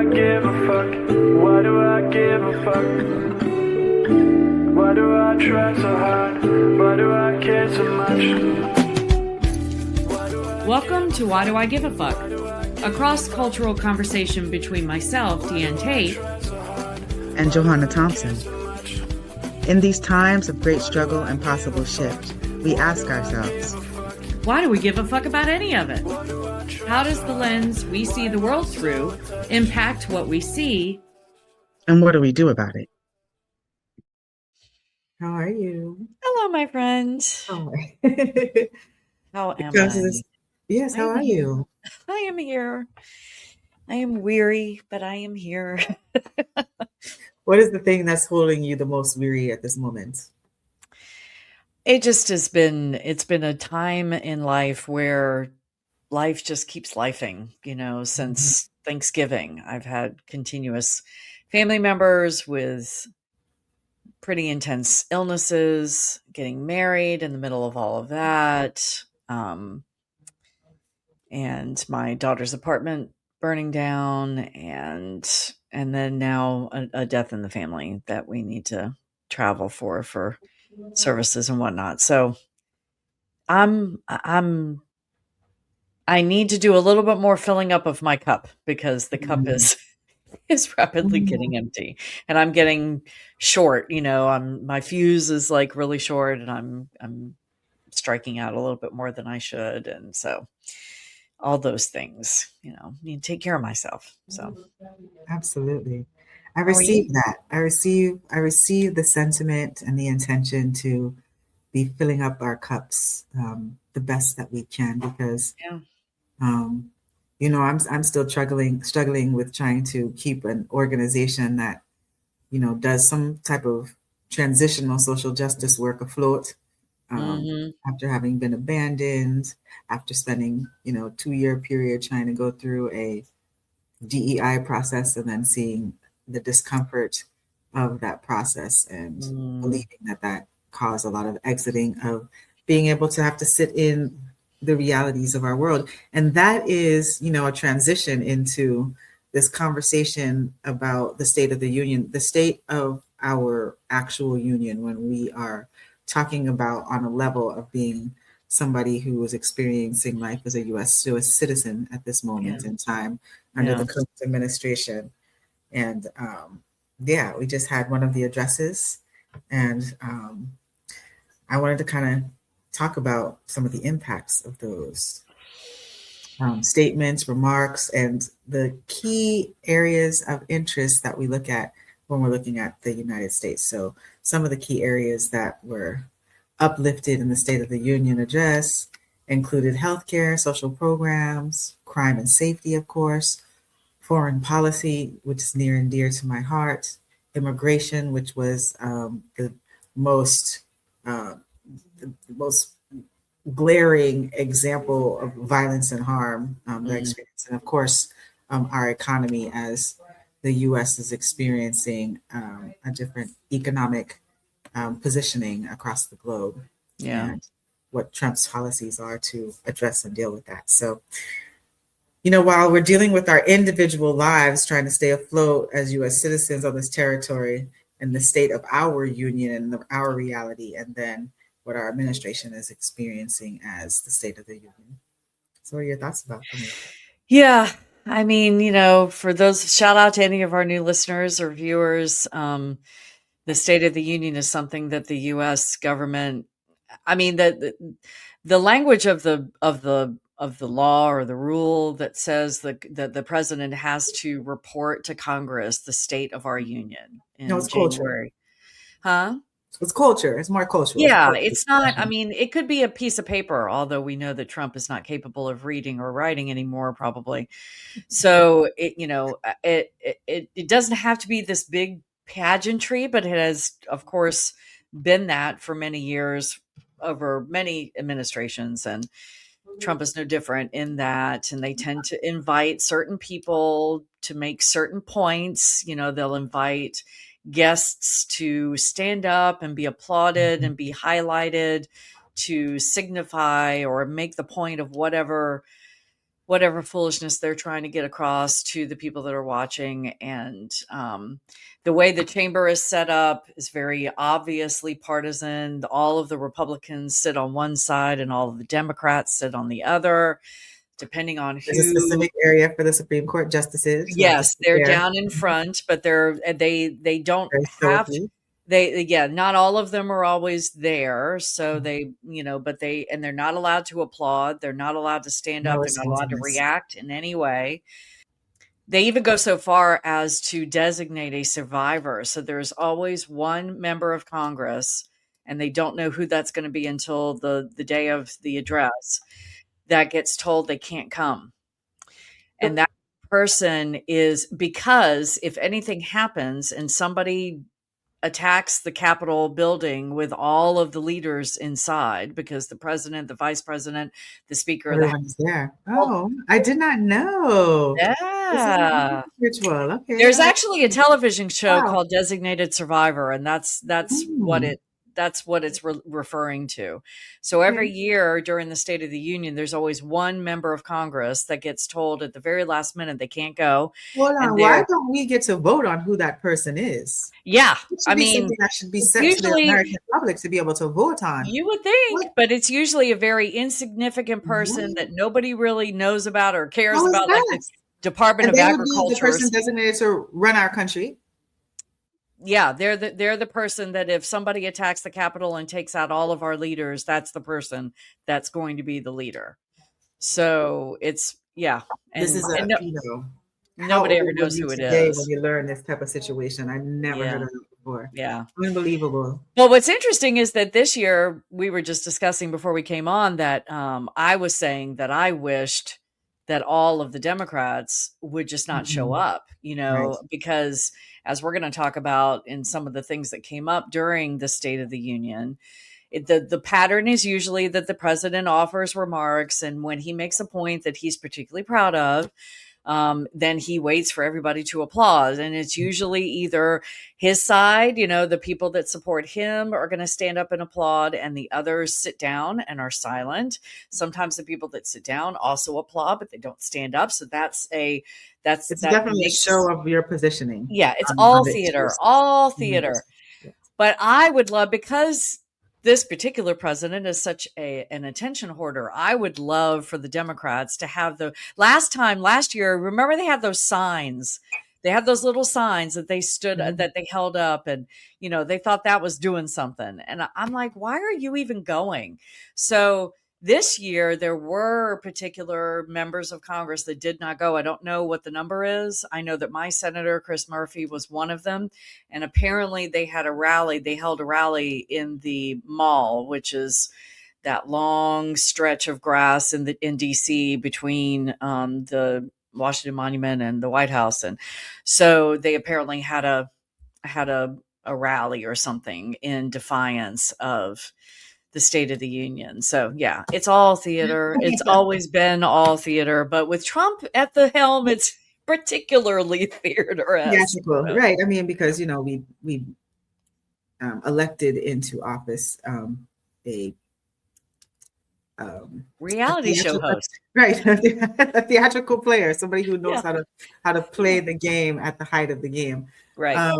I give a fuck? Why do I give a fuck? Why do I try so hard? Why do I care so much? Welcome to Why Do I Give a Fuck? A cross-cultural conversation between myself, Diane Tate, and Johanna Thompson. In these times of great struggle and possible shift, we ask ourselves, why do we give a fuck about any of it? How does the lens we see the world through impact what we see? And what do we do about it? How are you? Hello, my friend. Oh. How am I? Yes, how are you? I am here. I am weary, but I am here. What is the thing that's holding you the most weary at this moment? It just has been, it's been a time in life where life just keeps lifing, since Thanksgiving. I've had continuous family members with pretty intense illnesses, getting married in the middle of all of that. And my daughter's apartment burning down, and then now a death in the family that we need to travel for services and whatnot. So I need to do a little bit more filling up of my cup, because the cup is rapidly getting empty, and I'm getting short. My fuse is like really short, and I'm striking out a little bit more than I should, and so all those things, need to take care of myself. So absolutely. I receive that. I receive the sentiment and the intention to be filling up our cups the best that we can, because I'm still struggling with trying to keep an organization that does some type of transitional social justice work afloat. After having been abandoned, after spending 2-year period trying to go through a DEI process, and then seeing the discomfort of that process, and believing that caused a lot of exiting, of being able to have to sit in the realities of our world. And that is a transition into this conversation about the state of the union, the state of our actual union, when we are talking about on a level of being somebody who is experiencing life as a U.S. citizen at this moment in time under the current administration. And we just had one of the addresses, and I wanted to kind of talk about some of the impacts of those statements, remarks, and the key areas of interest that we look at when we're looking at the United States. So some of the key areas that were uplifted in the State of the Union address included healthcare, social programs, crime and safety, of course, foreign policy, which is near and dear to my heart, immigration, which was the most glaring example of violence and harm they're experiencing, and of course, our economy, as the U.S. is experiencing a different economic positioning across the globe, and what Trump's policies are to address and deal with that. So, while we're dealing with our individual lives, trying to stay afloat as U.S. citizens on this territory, and the state of our union and our reality, and then what our administration is experiencing as the state of the union. So what are your thoughts about that? Yeah. I mean, for those, shout out to any of our new listeners or viewers. The State of the Union is something that the U.S. government, the language of the law or the rule that says that the president has to report to Congress the state of our union in January. Huh? It's culture. It's more cultural. Yeah, it's not. It could be a piece of paper, although we know that Trump is not capable of reading or writing anymore, probably. So it doesn't have to be this big pageantry, but it has, of course, been that for many years, over many administrations, and Trump is no different in that. And they tend to invite certain people to make certain points. They'll invite guests to stand up and be applauded and be highlighted to signify or make the point of whatever whatever foolishness they're trying to get across to the people that are watching. And the way the chamber is set up is very obviously partisan. All of the Republicans sit on one side and all of the Democrats sit on the other, depending on There's a who. specific area for the Supreme Court justices. Yes, they're down in front, but they don't Very have showy. not all of them are always there. So but they're not allowed to applaud. They're not allowed to stand up. No They're not allowed to responsiveness. react in any way. They even go so far as to designate a survivor. So there's always one member of Congress, and they don't know who that's going to be until the day of the address, that gets told they can't come. And that person is, because if anything happens and somebody attacks the Capitol building with all of the leaders inside, because the president, the vice president, the speaker of the House. Everyone's there. Oh, I did not know. Yeah. Ritual. Okay. There's actually a television show Wow. called Designated Survivor, and that's Mm. what it's referring to. So every year during the State of the Union, there's always one member of Congress that gets told at the very last minute they can't go. Hold on. And Why don't we get to vote on who that person is? Yeah, It should be something that should be set to the usually- American public to be able to vote on. You would think, but it's usually a very insignificant person that nobody really knows about or cares How is about, like the that? Department And of they would be the Agriculture. person designated to run our country. Yeah, they're the person that if somebody attacks the Capitol and takes out all of our leaders, that's the person that's going to be the leader. So it's and This is nobody how ever old knows were you who it today is. when you learn this type of situation. I never heard of it before. Yeah. Unbelievable. Well, what's interesting is that this year, we were just discussing before we came on that I was saying that I wished that all of the Democrats would just not show up, Right. because as we're going to talk about in some of the things that came up during the State of the Union, the pattern is usually that the president offers remarks, and when he makes a point that he's particularly proud of, then he waits for everybody to applaud. And it's usually either his side, the people that support him are going to stand up and applaud, and the others sit down and are silent. Sometimes the people that sit down also applaud, but they don't stand up. So it's definitely a show of your positioning. Yeah, it's on all the theater, issues. all theater. Yes. But I would love, because this particular president is such an attention hoarder, I would love for the Democrats to have last year, remember they had those signs. They had those little signs that they that they held up, and, they thought that was doing something. And I'm like, why are you even going? So this year, there were particular members of Congress that did not go. I don't know what the number is. I know that my senator, Chris Murphy, was one of them. And apparently they had a rally. They held a rally in the mall, which is that long stretch of grass in DC between the Washington Monument and the White House. And so they apparently had a rally or something in defiance of the State of the Union. So yeah, it's all theater. It's always been all theater, but with Trump at the helm, it's particularly theater-esque. Right. I mean, because we elected into office a reality show host, right? A theatrical player, somebody who knows how to play the game at the height of the game, right?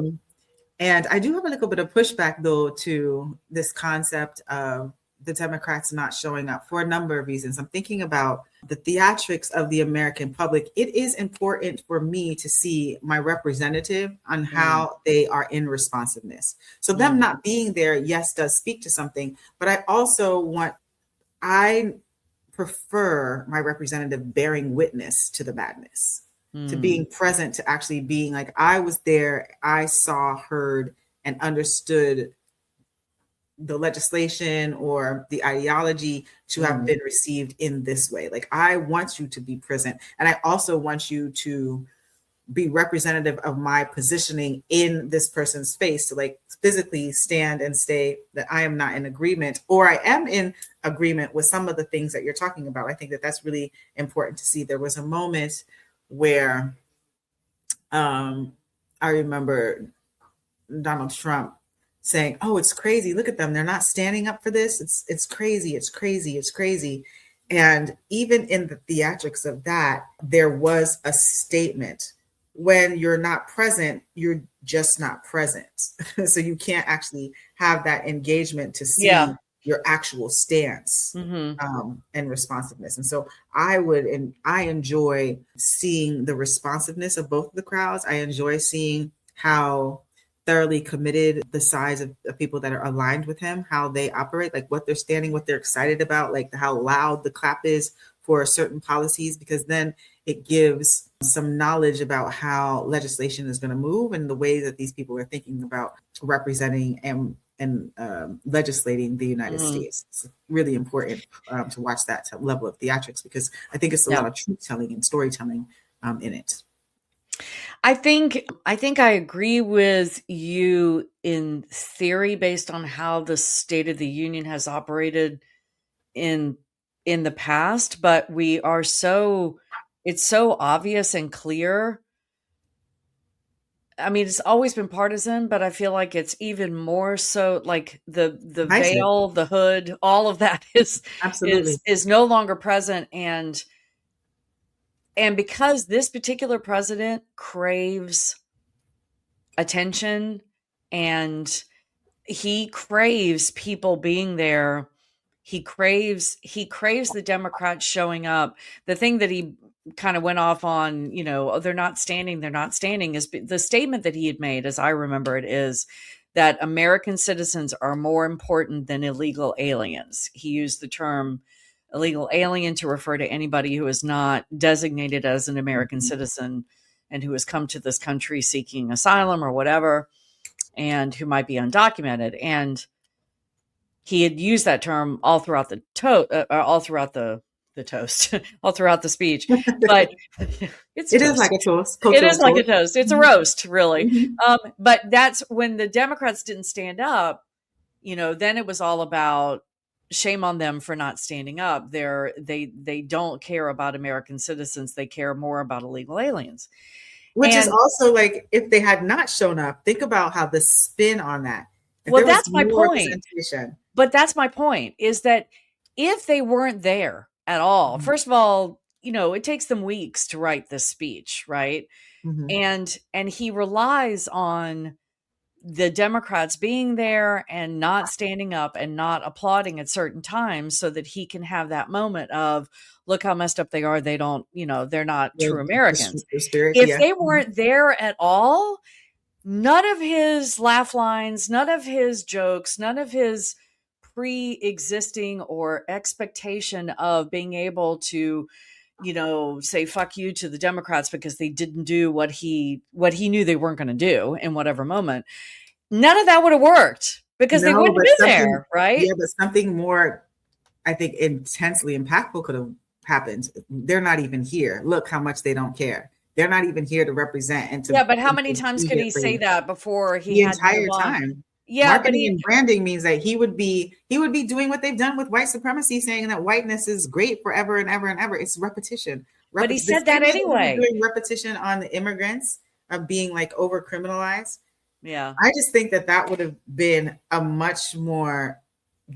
And I do have a little bit of pushback, though, to this concept of the Democrats not showing up for a number of reasons. I'm thinking about the theatrics of the American public. It is important for me to see my representative on how they are in responsiveness. So them not being there, yes, does speak to something, but I prefer my representative bearing witness to the madness. To being present, to actually being like, I was there, I saw, heard, and understood the legislation or the ideology to have been received in this way. Like, I want you to be present. And I also want you to be representative of my positioning in this person's space, to like physically stand and say that I am not in agreement, or I am in agreement with some of the things that you're talking about. I think that that's really important to see. There was a moment where I remember Donald Trump saying, "Oh, it's crazy. Look at them. They're not standing up for this. It's crazy. It's crazy. It's crazy." And even in the theatrics of that, there was a statement. When you're not present, you're just not present. So you can't actually have that engagement to see your actual stance and responsiveness. And so I enjoy seeing the responsiveness of both of the crowds. I enjoy seeing how thoroughly committed the size of people that are aligned with him, how they operate, like what they're standing, what they're excited about, like how loud the clap is for certain policies, because then it gives some knowledge about how legislation is going to move and the way that these people are thinking about representing and legislating the United States. It's really important to watch that level of theatrics, because I think it's a lot of truth telling and storytelling in it. I think I agree with you in theory based on how the State of the Union has operated in the past, but it's so obvious and clear. I mean, it's always been partisan, but I feel like it's even more so, like the veil, the hood, all of that is no longer present. And because this particular president craves attention and he craves people being there, he craves the Democrats showing up. The thing that he kind of went off on, they're not standing, is the statement that he had made, as I remember it, is that American citizens are more important than illegal aliens. He used the term illegal alien to refer to anybody who is not designated as an American citizen and who has come to this country seeking asylum or whatever, and who might be undocumented. And he had used that term all throughout the toast, all throughout the speech. But it is like a toast. It is like a toast. It's a roast, really. But that's when the Democrats didn't stand up. Then it was all about shame on them for not standing up. They don't care about American citizens. They care more about illegal aliens. Which is also like, if they had not shown up, think about how the spin on that. Well, that's my point. But that's my point, is that if they weren't there at all, first of all, it takes them weeks to write this speech, right? And he relies on the Democrats being there and not standing up and not applauding at certain times so that he can have that moment of, look how messed up they are. They don't, they're not true Americans. If they weren't there at all, none of his laugh lines, none of his jokes, none of his pre-existing or expectation of being able to, say fuck you to the Democrats because they didn't do what he knew they weren't going to do in whatever moment. None of that would have worked because they wouldn't have been there, right? Yeah, but something more, I think, intensely impactful could have happened. They're not even here. Look how much they don't care. They're not even here to represent and to. Yeah, but how many times could he say that before he had entire time? Yeah, marketing and branding means that he would be doing what they've done with white supremacy, saying that whiteness is great forever and ever and ever. It's repetition. But he said that anyway. Doing repetition on the immigrants of being like over criminalized. Yeah, I just think that would have been a much more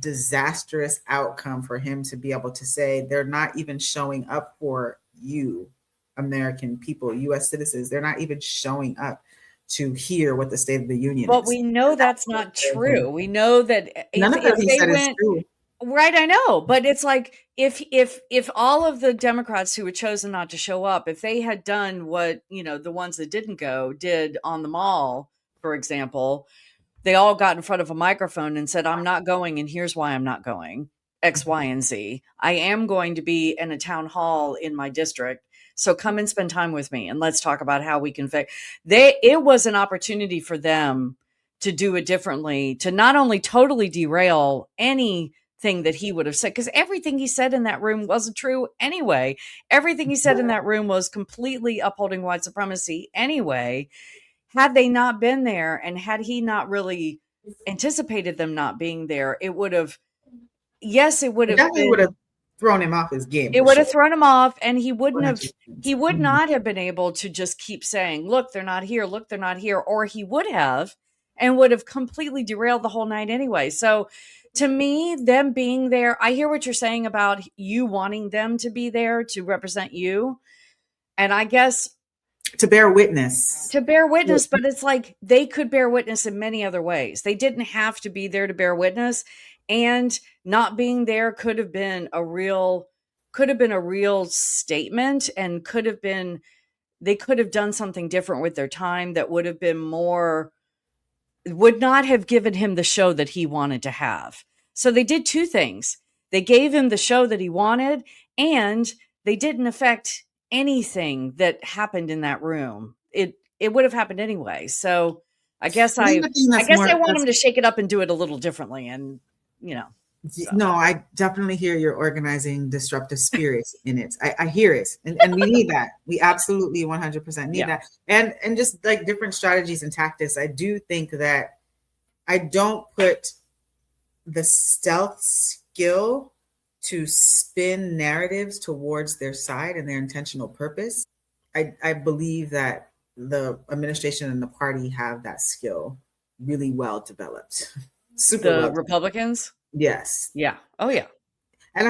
disastrous outcome for him to be able to say they're not even showing up for you, American people, U.S. citizens. They're not even showing up to hear what the State of the Union is. But we know that's not true. We know that none of that he said is true. Right, I know. But it's like if all of the Democrats who had chosen not to show up, if they had done what, the ones that didn't go did on the mall, for example, they all got in front of a microphone and said, I'm not going, and here's why I'm not going, X, Y, and Z. I am going to be in a town hall in my district. So come and spend time with me and let's talk about how we can fix. It was an opportunity for them to do it differently, to not only totally derail anything that he would have said, because everything he said in that room wasn't true anyway. Everything he said in that room was completely upholding white supremacy anyway. Had they not been there and had he not really anticipated them not being there, it would have, definitely would have thrown him off his game. It would have thrown him off, and he would not have been able to just keep saying, look, they're not here. Look, they're not here. Or he would have, and would have completely derailed the whole night anyway. So to me, them being there, I hear what you're saying about you wanting them to be there to represent you. And I guess to bear witness. to bear witness, but it's like they could bear witness in many other ways. They didn't have to be there to bear witness, and not being there could have been a real statement, and they could have done something different with their time that would have been more, would not have given him the show that he wanted to have. So they did two things. They gave him the show that he wanted, and they didn't affect anything that happened in that room. It would have happened anyway. So I guess I want him to shake it up and do it a little differently. And, you know. So. No, I definitely hear your organizing disruptive spirits in it. I hear it. And we need that. We absolutely 100% need that. And just like different strategies and tactics, I do think that I don't put the stealth skill to spin narratives towards their side and their intentional purpose. I believe that the administration and the party have that skill really well developed. The Republicans? Yes. Yeah. Oh yeah. And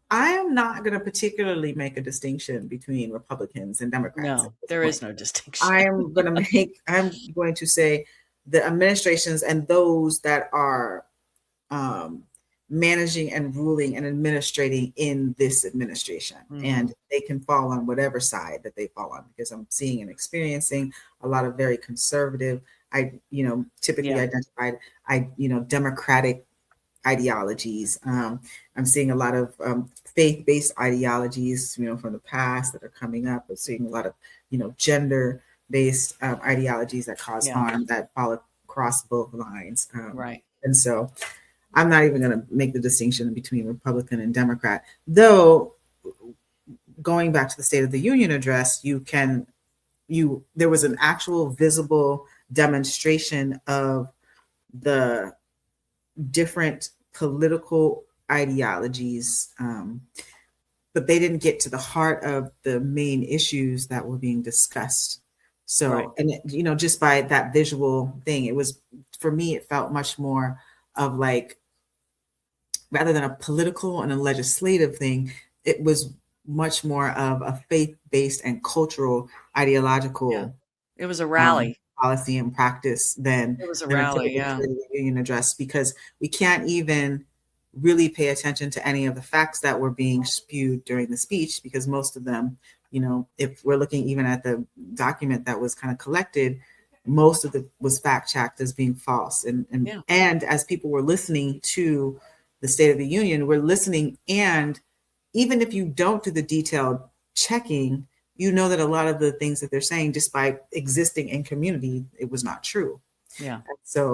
I am not going to particularly make a distinction between Republicans and Democrats. No, there is no distinction. I'm going to say the administrations and those that are managing and ruling and administrating in this administration. Mm-hmm. And they can fall on whatever side that they fall on, because I'm seeing and experiencing a lot of very conservative, typically identified, Democratic ideologies. I'm seeing a lot of faith-based ideologies, from the past that are coming up. I'm seeing a lot of, gender-based ideologies that cause harm, that fall across both lines. Right. And so I'm not even going to make the distinction between Republican and Democrat, though. Going back to the State of the Union address, there was an actual visible demonstration of the different political ideologies, but they didn't get to the heart of the main issues that were being discussed. So, right. And just by that visual thing, it was, for me, it felt much more of like, rather than a political and a legislative thing, it was much more of a faith-based and cultural ideological. Yeah. It was a rally. Policy and practice than it was a rally, union address, because we can't even really pay attention to any of the facts that were being spewed during the speech, because most of them, if we're looking even at the document that was kind of collected, most of it was fact-checked as being false. And as people were listening to the State of the Union, we're listening, and even if you don't do the detailed checking, that a lot of the things that they're saying, just by existing in community, it was not true. Yeah. So.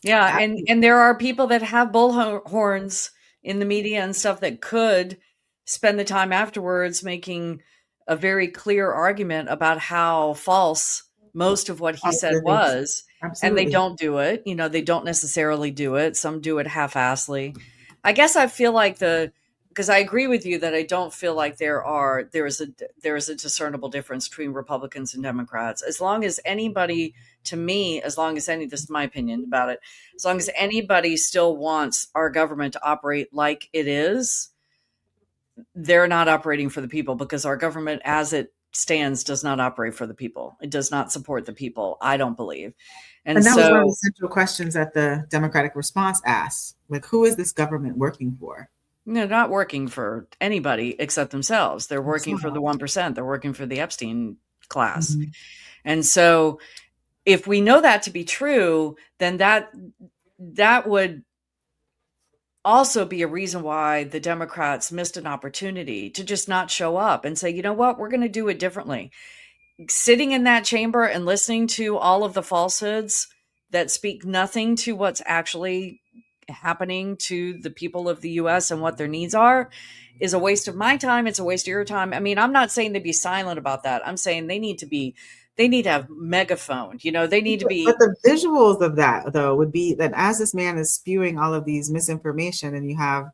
Yeah. And there are people that have bullhorns in the media and stuff that could spend the time afterwards making a very clear argument about how false most of what he said was. Absolutely. And they don't do it. They don't necessarily do it. Some do it half-assly. I guess I feel like because I agree with you that I don't feel like there is a discernible difference between Republicans and Democrats. As long as anybody, this is my opinion about it, as long as anybody still wants our government to operate like it is, they're not operating for the people, because our government as it stands does not operate for the people. It does not support the people, I don't believe. And that was one of the central questions that the Democratic response asked. Like, who is this government working for? They're not working for anybody except themselves. They're working for the 1%. They're working for the Epstein class. Mm-hmm. And so if we know that to be true, then that would also be a reason why the Democrats missed an opportunity to just not show up and say, you know what, we're going to do it differently. Sitting in that chamber and listening to all of the falsehoods that speak nothing to what's actually happening to the people of the U.S. and what their needs are is a waste of my time. It's a waste of your time. I mean, I'm not saying to be silent about that. I'm saying they need to have megaphone, they need to be. But the visuals of that, though, would be that as this man is spewing all of these misinformation, and you have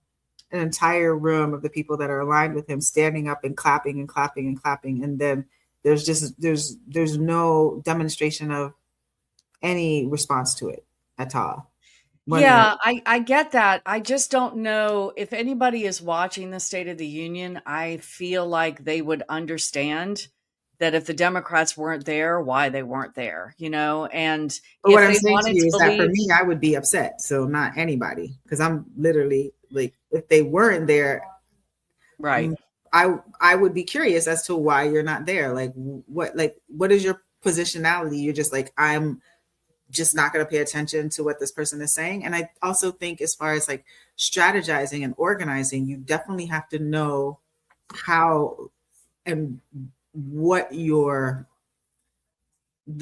an entire room of the people that are aligned with him standing up and clapping and clapping and clapping, and then there's no demonstration of any response to it at all. Yeah, I get that. I just don't know if anybody is watching the State of the Union. I feel like they would understand that if the Democrats weren't there, why they weren't there, and But what if I'm they saying to wanted you to is that for believe, me, I would be upset. So not anybody, because I'm literally like, if they weren't there, right. I would be curious as to why you're not there. What is your positionality? You're just like, I'm just not going to pay attention to what this person is saying. And I also think as far as like strategizing and organizing, you definitely have to know how and what the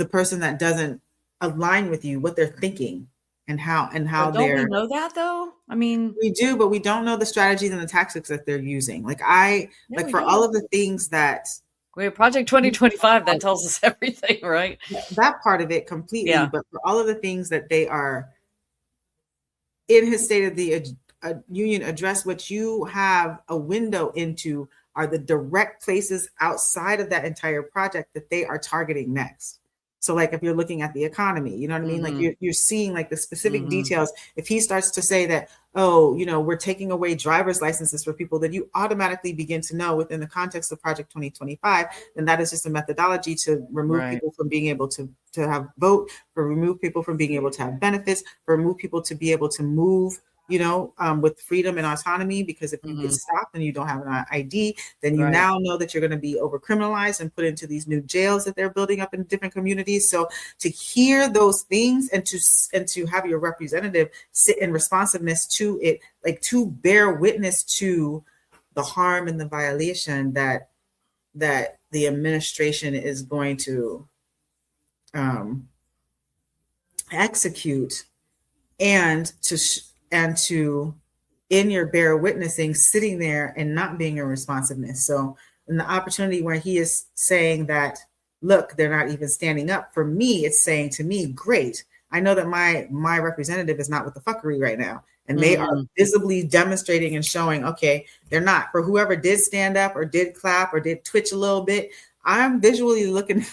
person that doesn't align with you, what they're thinking and how But don't we know that though? I mean, we do, but we don't know the strategies and the tactics that they're using. yeah, we For do. all of the things that We have Project 2025 that tells us everything, right? that part of it completely, Yeah. but for all of the things that they are in his State of the Union address, what you have a window into are the direct places outside of that entire project that they are targeting next. So like if you're looking at the economy, you know what I mean? Like you're seeing like the specific details. If he starts to say that, oh, we're taking away driver's licenses for people, then you automatically begin to know within the context of Project 2025, then that is just a methodology to remove people from being able to have vote, for remove people from being able to have benefits, for remove people to be able to move, with freedom and autonomy, because if you get stopped and you don't have an ID, then you now know that you're going to be over criminalized and put into these new jails that they're building up in different communities. So to hear those things and to have your representative sit in responsiveness to it, like to bear witness to the harm and the violation that the administration is going to execute, and to in your bear witnessing, sitting there and not being in responsiveness. So in the opportunity where he is saying that, look, they're not even standing up, for me, it's saying to me, great, I know that my representative is not with the fuckery right now. And they are visibly demonstrating and showing, okay, they're not. For whoever did stand up or did clap or did twitch a little bit, I'm visually looking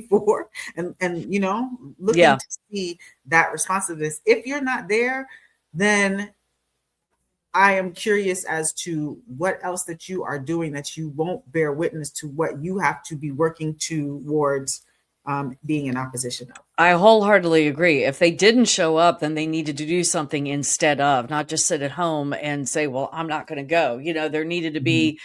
for and looking to see that responsiveness. If you're not there, then I am curious as to what else that you are doing that you won't bear witness to what you have to be working towards being in opposition of. I wholeheartedly agree. If they didn't show up, then they needed to do something instead of, not just sit at home and say, well, I'm not going to go. There needed to be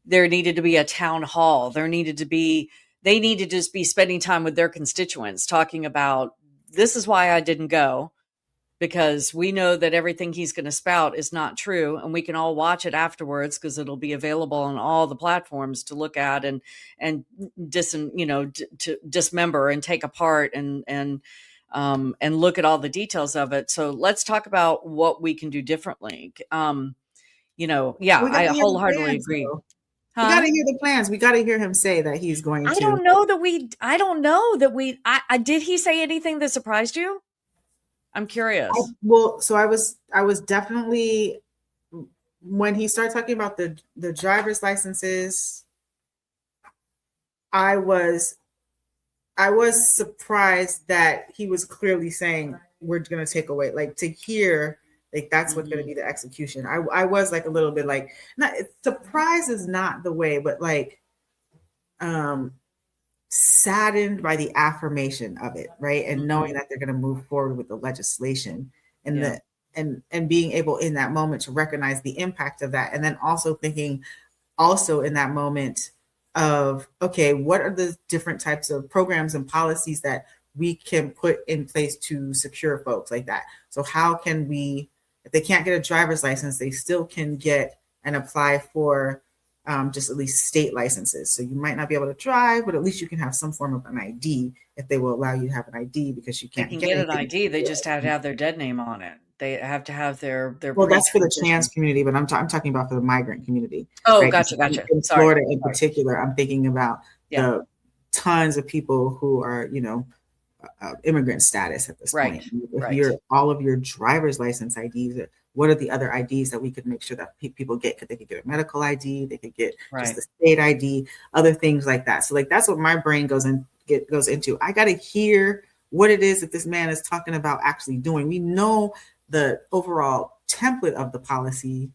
a town hall. They needed to just be spending time with their constituents, talking about, this is why I didn't go, because we know that everything he's going to spout is not true. And we can all watch it afterwards because it'll be available on all the platforms to look at and to dismember and take apart and look at all the details of it. So let's talk about what we can do differently. I wholeheartedly agree. We got to hear the plans. We got to hear him say that he's going to. I don't know that did he say anything that surprised you? I'm curious. I was definitely, when he started talking about the driver's licenses, I was surprised that he was clearly saying we're going to take away, like, to hear like that's what's going to be the execution. I was like a little bit like, not surprise is not the way, but like saddened by the affirmation of it, right? And knowing that they're going to move forward with the legislation and and being able in that moment to recognize the impact of that. And then also thinking also in that moment of, okay, what are the different types of programs and policies that we can put in place to secure folks like that? So how can we, if they can't get a driver's license, they still can get and apply for just at least state licenses. So you might not be able to drive, but at least you can have some form of an ID if they will allow you to have an ID, because you can't get an ID. They just have to have their dead name on it. They have to have their. Well, that's for the trans community, but I'm talking about for the migrant community. Oh, right? Gotcha. In Florida, in particular, I'm thinking about the tons of people who are, immigrant status at this point. If you're all of your driver's license IDs, what are the other IDs that we could make sure that people get? They could get a medical ID, they could get just the state ID, other things like that. So like that's what my brain goes into. I got to hear what it is that this man is talking about actually doing. We know the overall template of the policy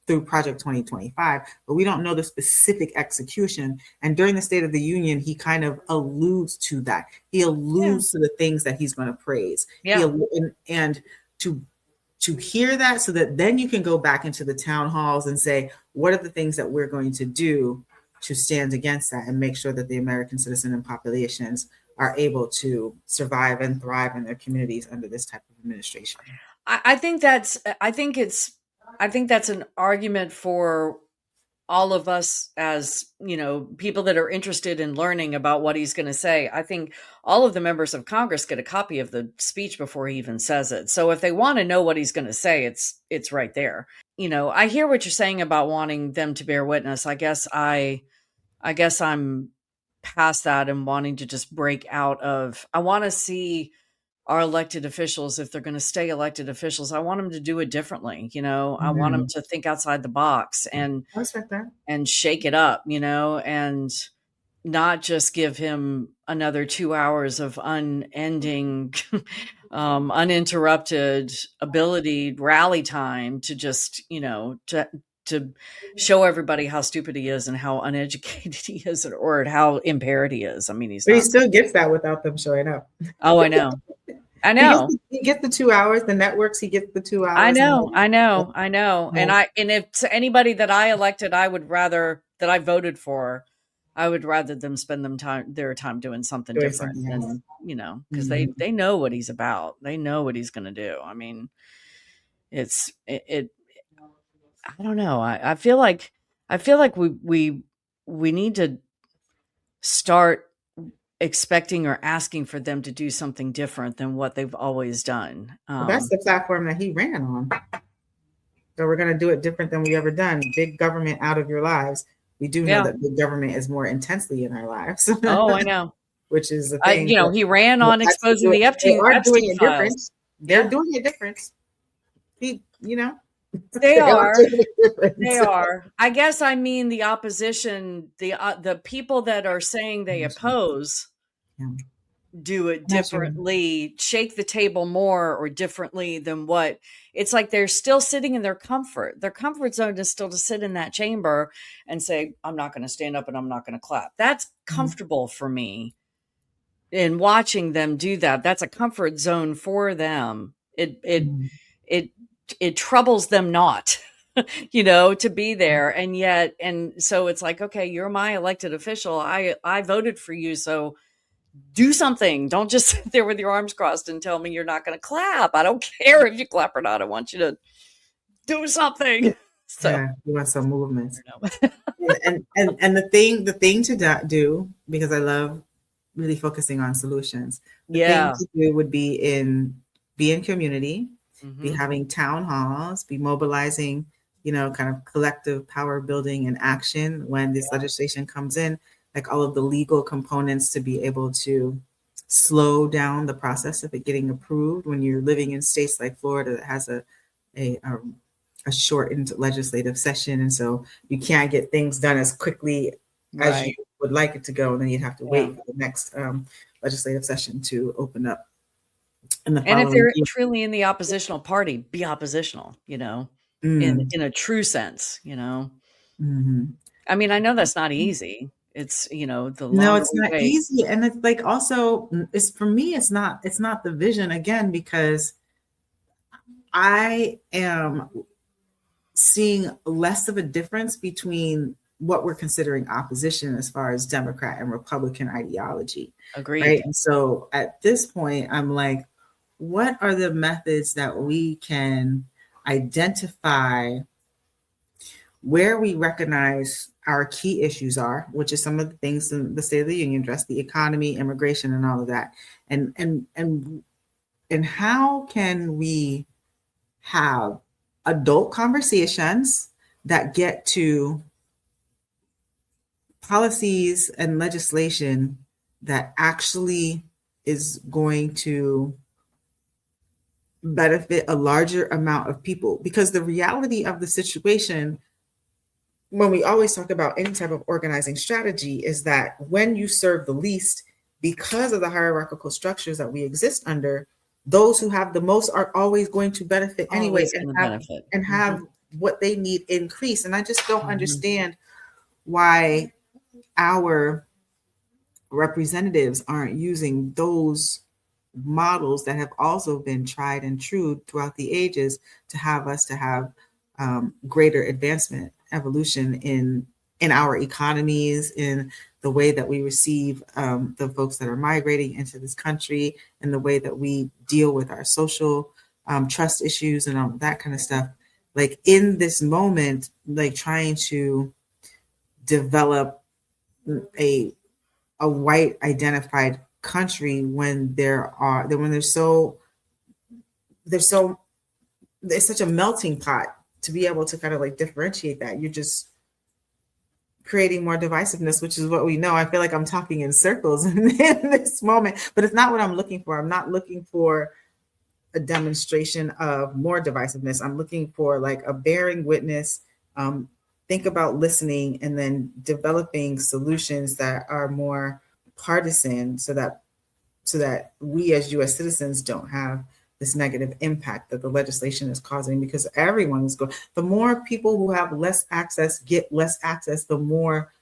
through Project 2025, but we don't know the specific execution. And during the State of the Union, he kind of alludes to that. He alludes to the things that he's going to praise. Yeah. And to hear that, so that then you can go back into the town halls and say, what are the things that we're going to do to stand against that and make sure that the American citizen and populations are able to survive and thrive in their communities under this type of administration. I think that's an argument for all of us as, people that are interested in learning about what he's going to say. I think all of the members of Congress get a copy of the speech before he even says it. So if they want to know what he's going to say, it's right there. I hear what you're saying about wanting them to bear witness. I guess I'm past that and wanting to just break out of, I want to see our elected officials, if they're going to stay elected officials, I want them to do it differently. I want them to think outside the box and shake it up, and not just give him another 2 hours of unending, uninterrupted ability rally time to just, to show everybody how stupid he is and how uneducated he is, or how impaired he is. I mean, he still gets that without them showing up. Oh, I know. I know. He gets the 2 hours. The networks, he gets the 2 hours. I know. Yeah. And if anybody that I elected, that I voted for, I would rather them spend their time doing something different, than, because they know what he's about. They know what he's going to do. I mean, I don't know. I feel like we need to start expecting or asking for them to do something different than what they've always done. That's the platform that he ran on. So we're going to do it different than we ever done. Big government out of your lives. We do know that big government is more intensely in our lives. Oh, I know. Which is the thing. He ran on exposing the Epstein files. They're doing it different. They are. They are. I guess I mean the opposition, the people that are saying they oppose do it differently, shake the table more or differently than what it's like. They're still sitting in their comfort. Their comfort zone is still to sit in that chamber and say, I'm not going to stand up and I'm not going to clap. That's comfortable for me. In watching them do that, that's a comfort zone for them. It troubles them not, to be there. And so it's like, okay, you're my elected official. I voted for you. So do something. Don't just sit there with your arms crossed and tell me you're not going to clap. I don't care if you clap or not. I want you to do something. So you want some movement. and the thing to do, because I love really focusing on solutions. The thing to do would be in community, be having town halls, be mobilizing, kind of collective power building and action when this legislation comes in, like all of the legal components to be able to slow down the process of it getting approved when you're living in states like Florida that has a shortened legislative session. And so you can't get things done as quickly as you would like it to go. And then you'd have to wait for the next legislative session to open up. And if they're truly in the oppositional party, be oppositional, in a true sense, I mean, I know that's not easy. It's, it's not easy. And it's like, also for me, it's not the vision again, because I am seeing less of a difference between what we're considering opposition as far as Democrat and Republican ideology. Agreed. Right. And so at this point, I'm like, what are the methods that we can identify where we recognize our key issues are, which is some of the things in the State of the Union address, the economy, immigration, and all of that. And how can we have adult conversations that get to policies and legislation that actually is going to benefit a larger amount of people? Because the reality of the situation, when we always talk about any type of organizing strategy, is that when you serve the least, because of the hierarchical structures that we exist under, those who have the most are always going to benefit anyway, Always going to benefit. and have what they need increase. And I just don't Mhm. understand why our representatives aren't using those models that have also been tried and true throughout the ages to have us to have greater advancement, evolution in our economies, in the way that we receive the folks that are migrating into this country, and the way that we deal with our social trust issues and all that kind of stuff. Like in this moment, like trying to develop a white identified country when there's such a melting pot to be able to kind of like differentiate that. You're just creating more divisiveness, which is what we know. I feel like I'm talking in circles in this moment, but it's not what I'm looking for. I'm not looking for a demonstration of more divisiveness. I'm looking for like a bearing witness. Think about listening and then developing solutions that are more partisan, so that we as U.S. citizens don't have this negative impact that the legislation is causing, because everyone is going. The more people who have less access get less access, the more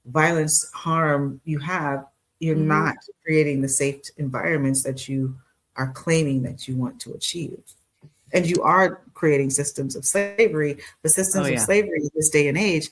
violence, harm you have. You're not creating the safe environments that you are claiming that you want to achieve. And you are creating systems of slavery. The systems of slavery in this day and age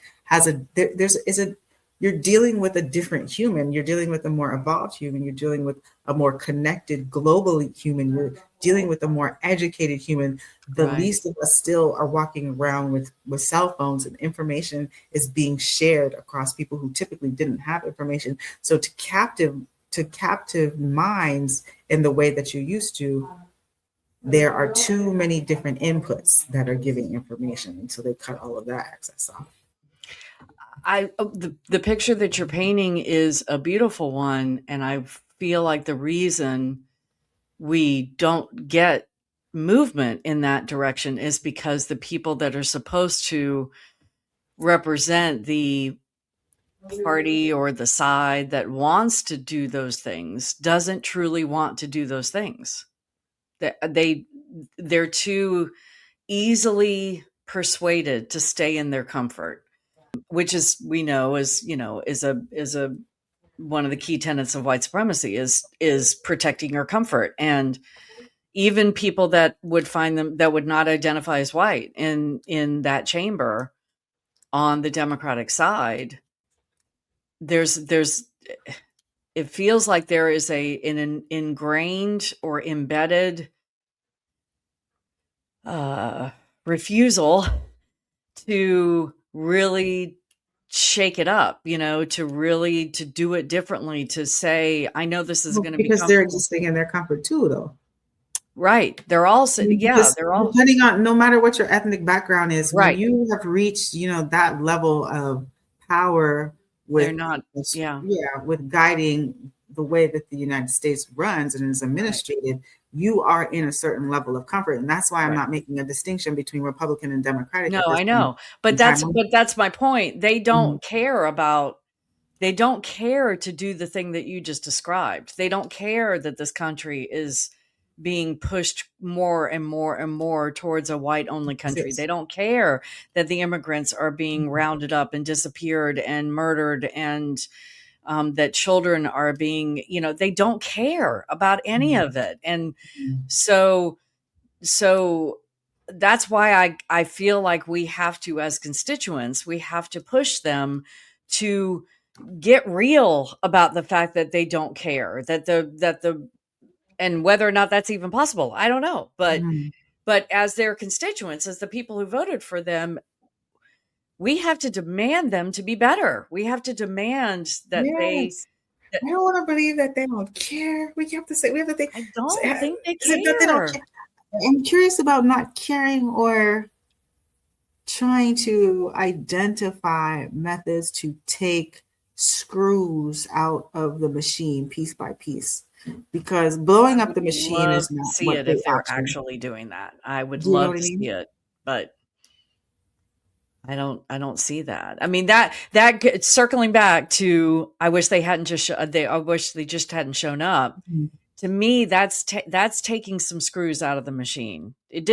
you're dealing with a different human. You're dealing with a more evolved human. You're dealing with a more connected, globally human. You're dealing with a more educated human. The least of us still are walking around with cell phones, and information is being shared across people who typically didn't have information. So to captive minds in the way that you used to, there are too many different inputs that are giving information, and so they cut all of that access off. The picture that you're painting is a beautiful one, and I feel like the reason we don't get movement in that direction is because the people that are supposed to represent the party or the side that wants to do those things doesn't truly want to do those things. They're too easily persuaded to stay in their comfort, which is, we know, is a one of the key tenets of white supremacy is protecting your comfort. And even people that would not identify as white in that chamber on the Democratic side, it feels like there is an ingrained or embedded refusal to really shake it up, to do it differently, to say, I know this is going to be because they're existing in their comfort too, though. Right. They're all, they're all, depending on, no matter what your ethnic background is, right, when you have reached, that level of power with, they're not, with guiding the way that the United States runs and is administrated, you are in a certain level of comfort. And that's why I'm not making a distinction between Republican and Democratic. No, I know. But that's my point. They don't care they don't care to do the thing that you just described. They don't care that this country is being pushed more and more and more towards a white only country. Yes. They don't care that the immigrants are being rounded up and disappeared and murdered, and that children are being, they don't care about any of it. And so that's why I feel like we have to, as constituents, we have to push them to get real about the fact that they don't care, and whether or not that's even possible, I don't know. But as their constituents, as the people who voted for them, we have to demand them to be better. We have to demand that I don't want to believe that they don't care. We have to think I don't think they care. That they don't care. I'm curious about not caring or trying to identify methods to take screws out of the machine piece by piece, because blowing up the machine is not see it if they're actually doing that. I would love to see it, but I don't see that. I mean, that circling back to, I wish they hadn't just I wish they just hadn't shown up To me, that's taking some screws out of the machine. It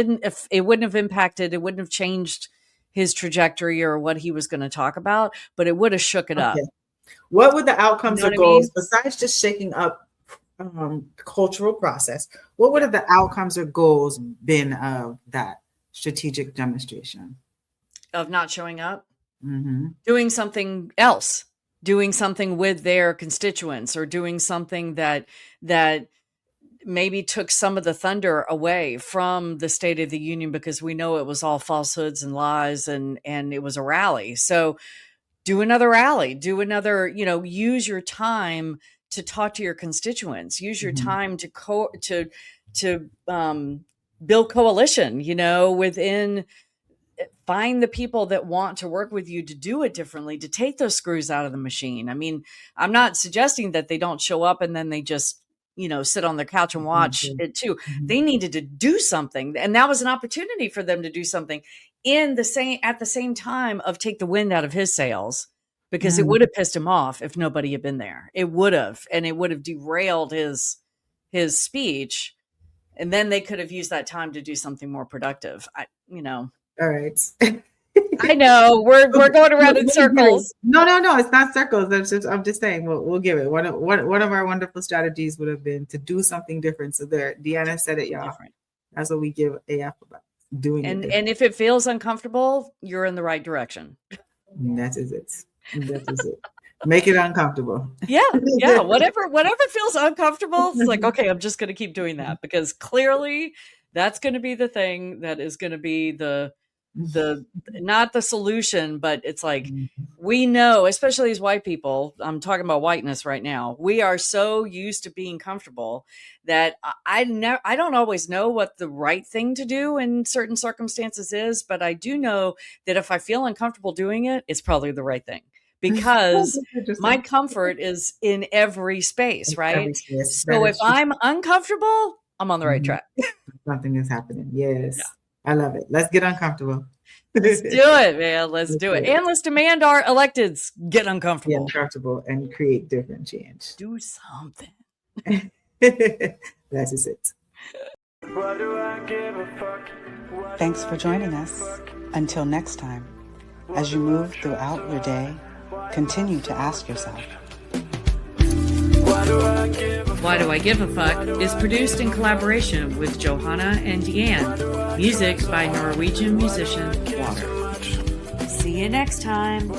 wouldn't have impacted, it wouldn't have changed his trajectory or what he was going to talk about, but it would have shook it up. What would the outcomes You know or goals, besides just shaking up cultural process, what would have the outcomes or goals been of that strategic demonstration? Of not showing up? Mm-hmm. Doing something else, doing something with their constituents, or doing something that maybe took some of the thunder away from the State of the Union, because we know it was all falsehoods and lies, and it was a rally. So do another rally, do another, use your time to talk to your constituents, use your time to build coalition, within, find the people that want to work with you to do it differently, to take those screws out of the machine. I mean, I'm not suggesting that they don't show up and then they just, sit on their couch and watch it too. They needed to do something. And that was an opportunity for them to do something at the same time of take the wind out of his sails, because it would have pissed him off if nobody had been there. It would have, and it would have derailed his speech. And then they could have used that time to do something more productive. All right. I know we're going around in circles. No, it's not circles. I'm just saying we'll give it. One of our wonderful strategies would have been to do something different. So there, Deanna said it, y'all. Different. That's what we give AF about, doing it. And if it feels uncomfortable, you're in the right direction. That is it. Make it uncomfortable. Yeah. Whatever feels uncomfortable, it's like, okay, I'm just going to keep doing that, because clearly that's going to be the thing that is going to be the not the solution, but it's like, we know, especially as white people, I'm talking about whiteness right now, we are so used to being comfortable that I don't always know what the right thing to do in certain circumstances is, but I do know that if I feel uncomfortable doing it, it's probably the right thing, because my comfort is in every space, right? So if I'm uncomfortable, I'm on the right track. Something is happening. Yes. Yeah. I love it. Let's get uncomfortable. Let's do it, man. Let's do it. And let's demand our electeds get uncomfortable. Get uncomfortable and create different change. Do something. That is it. Thanks for joining us. Until next time, as you move throughout your day, continue to ask yourself, Why Do I Give a Fuck is produced in collaboration with Johanna and Diane. Music by Norwegian musician Water. See you next time.